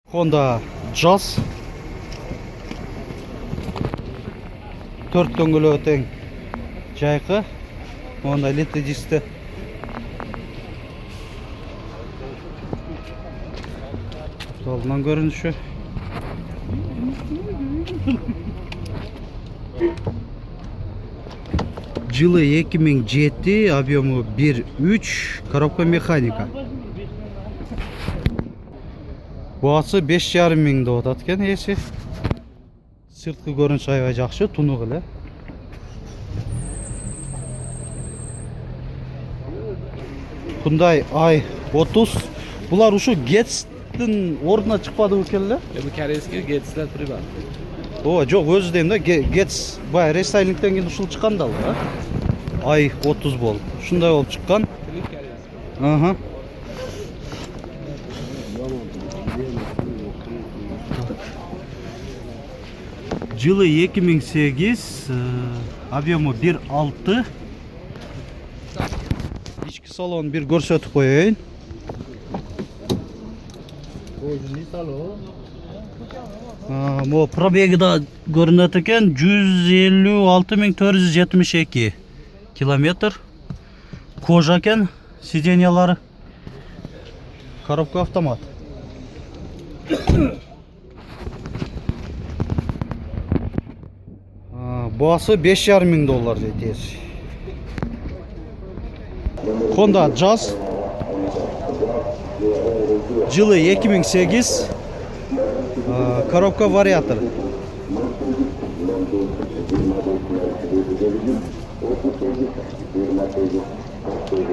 Honda Jazz 4 дөңгөлөгі тең жайқы. Honda летті дисті. Алдынан көрініші. Жылы 2007, объемы 1.3, коробка механика. Бұғасы 5,5 мыңды отат кен есі. Сыртқы көрініш айға жақшы, тұнығылы. Hyundai i30. Бұлар ұшы Getz-тің орнына шықпады өкелі? Bu koreyskiy Getz'lar privat. О, жоқ, өзі деймін да, Getz бай рестайлингтен кейін ұшыл шыққанда i30 бол. Шындай болып шыққан. Ага. Жылы 2008, объемы 1.6. İçki salon bir көрсөтүп коеюн. Мо пробеги да көрүнөт экен, 156.472 километр. Кожа экен, сиденьялары. Коробка автомат. Басы $5,500 дейт. Honda Jazz жылы 2008, коробка вариатор.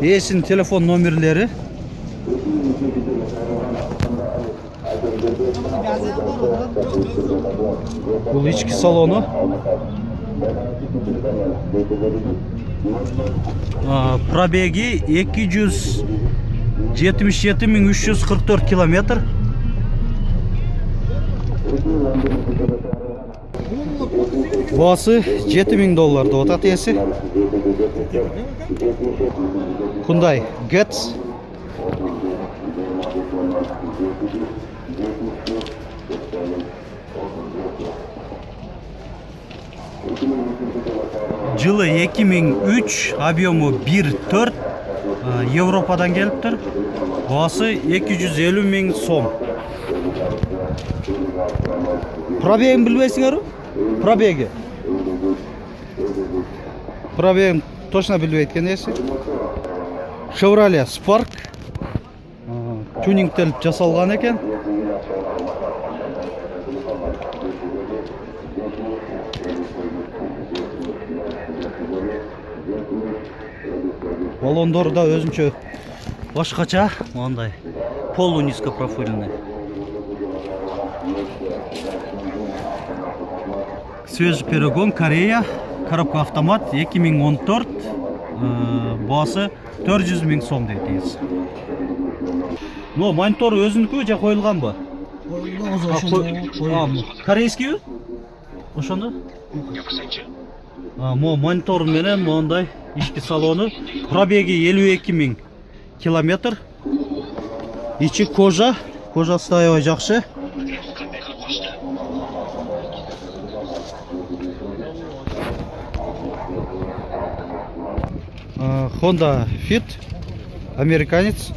Есін телефон номерлері. Бұл içki салону. Пробеги 277.344 километр. Басы $7,000 отат есі. Hyundai Getz. Жылы 2003, объемы 1.4, Европадан келіптір. Басы 250.000 сом. Пробегін білбейсіңер? Пробеги. Пробегін точно білбейткен есі. Chevrolet Spark. Тюнингтеліп жасалған екен. Балондор да өзінше башқача, ондай полу низкопрофильный. Свежий перегон, Корея, коробка автомат, 2014, басы $400,000 сом дейдіз. Но монитор өзінікі жа қойылған ба? Қойылған. Корейский үй? Ошонда? Монитор менен ондай içki salonu. Пробеги 52.000 километр. İçi кожа. Кожасы да жақсы. Honda Fit. Американец.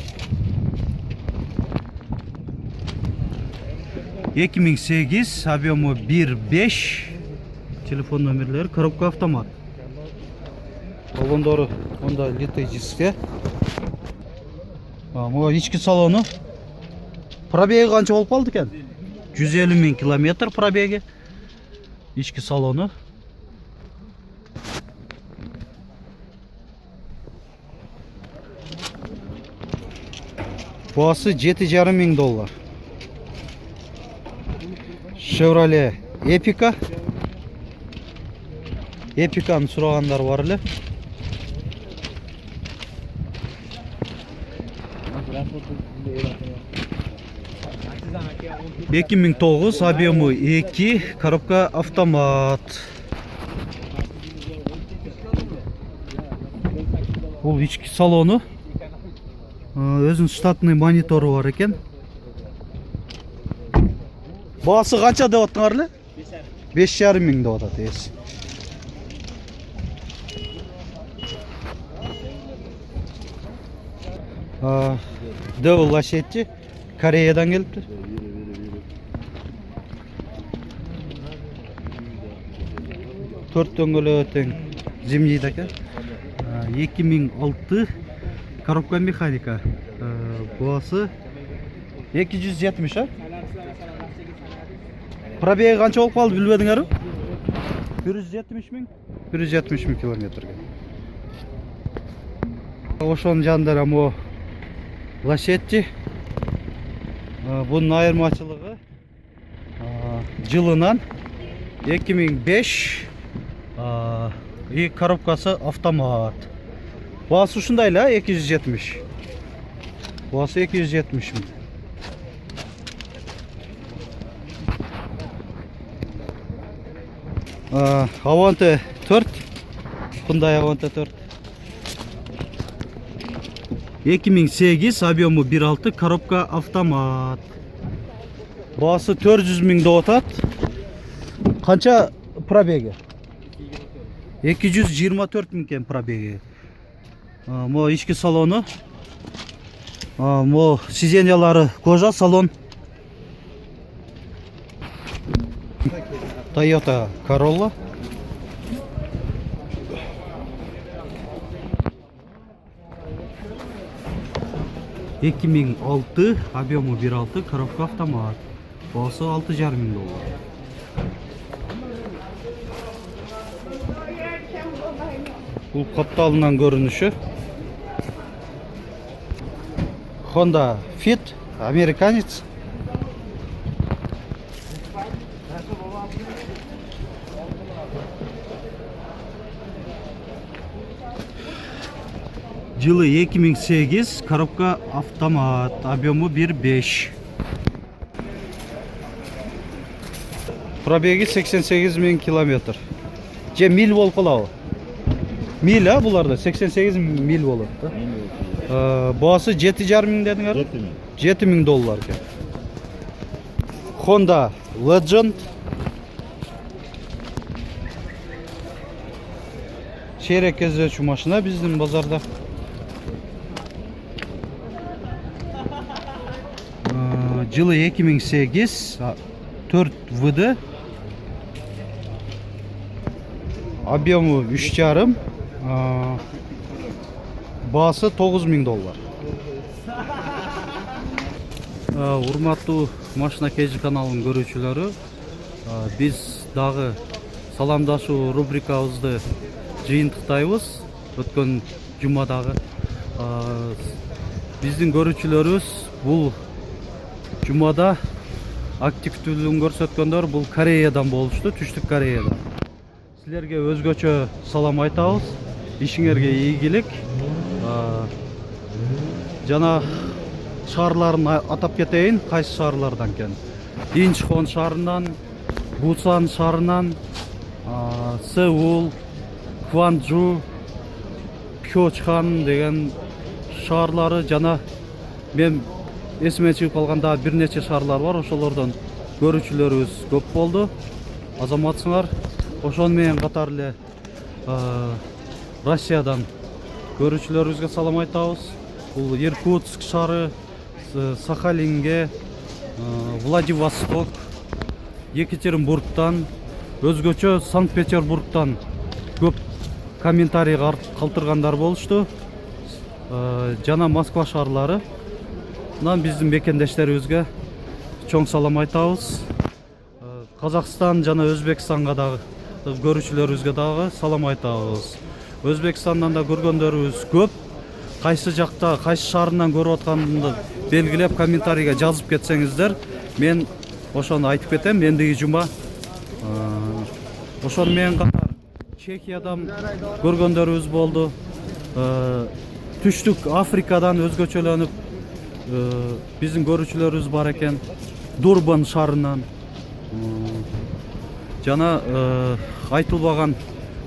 2008, объемы 1.5. Телефон номерлері, коробка автомат. Балондоры онда литый диске. Мұға içki салону. Пробеги қанша болып қалды екен? 150.000 километр пробеги. İçki салону. Басы $7,500. Chevrolet Epica. Epica'ны сұрағандар бар әлі. 2009, объемы 2, коробка автомат. Бұл içki салону. Өзінің штатный мониторы бар екен. Басы қанша деп аттыңар эле? 5,5 миң деп атат esi. Дәу лошадьчи Кореядан келіпті. Төрт дөңгөлөгі тең зимний екен. 2006 коробка механика. Басы 270, а? Пробеги қанша болып қалды білбедіңер? 170 миң? 170 миң километрге. Ошонун жанында мо лошадьчи. Bunun ayırmacılığı жылынан 2005 и коробкасы автомат. Басы ушундай эле 270. Басы 270 миң. Аванте 4. Bunday Avante 4. 2008 объему 1.6 коробка автомат. Басы 400 миң деп атат. Канча пробеги? 224 миң кен пробеги. Мо ички салону. Мо сиденьялары кожа, салон. Toyota Corolla. $2006, объему 1.6, коробка автомат. Басы $6,5 миң. Бұл капталынан көрүнүшү. Honda Fit, американец. Жылы 2008, коробка автомат, объему 1.5. Пробеги 88 миң километр. Же миль болуп калабы? Миль, а буларда 88 миль болот да. Басы 7,5 миң дедиңер? 7 миң доллар экен. Honda Legend. Çeyrek кездечүү машина биздин базарда. Жылы 2008, 4 ВД. Объему 3,5. Басы 9 миң доллар. Урматтуу машина KG каналынын көрүүчүлөрү, биз дагы саламдашуу рубрикабызды жыйынтыктайбыз. Өткөн жумадагы биздин көрүүчүлөрүбүз бул жумада активдүүлүгүн көрсөткөндөр бул Кореядан болушту, Түштүк Кореядан. Силерге өзгөчө салам айтабыз. Ишиңерге ийгилик. Жана шаарларын атап кетейин, кайсы шаарлардан экен. Инчхон шаарынан, Бусан шаарынан, Сеул, Кванджу, Пхёчхан деген шаарлары жана мен эсиме чыгып калганда бир нече шаарлар бар. Ошолордон көрүүчүлөрүбүз көп болду. Азаматсыңар. Ошон менен катар эле Россиядан көрүүчүлөрүбүзгө салам айтабыз. Бул Иркутск шаары, Сахалинге, Владивосток, Екатеринбургтан, өзгөчө Санкт-Петербургтан көп комментарий калтыргандар болушту. Жана Москва шаарлары. Мынан биздин мекендештерибизге чоң салам айтабыз. Казакстан жана Өзбекстанга дагы көрүүчүлөрүбүзгө дагы салам айтабыз. Өзбекстандан да көргөндөрүбүз көп. Кайсы жакта, кайсы шаарынан көрүп атканымды белгилеп комментарийге жазып кетсеңиздер, мен ошону айтып кетем. Эндиги жума ошону менен катар Чехиядан көргөндөрүбүз болду. Түштүк Африкадан өзгөчөлөнүп биздин көрүүчүлөрүбүз бар экен. Дурбан шаарынан жана айтылбаган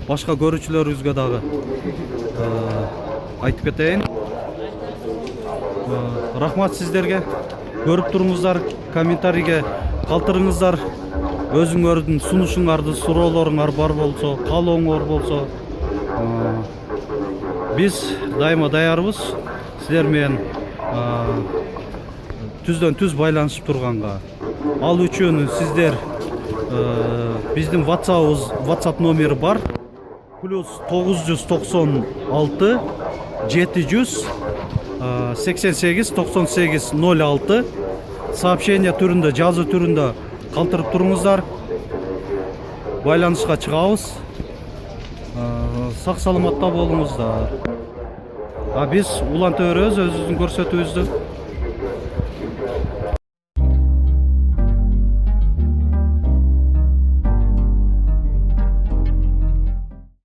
башка көрүүчүлөрүбүзгө дагы айтып кетейин. Рахмат сиздерге. Көрүп туруңуздар, комментарийге калтырыңыздар, өзүңөрдүн сунушуңарды, суроолоруңар бар болсо, каалооңор болсо, биз дайыма даярбыз силер менен түздөн түз байланышып турганга. Ал үчүн сиздер биздин WhatsApp номери бар. Плюс 996 700 88 98 06 сообщение түрүндө, жазуу түрүндө калтырып туруңуздар. Байланышка чыгабыз. Сак саламатта болуңуздар. Биз уланта беребиз өзүбүздүн көрсөтүүбүздү.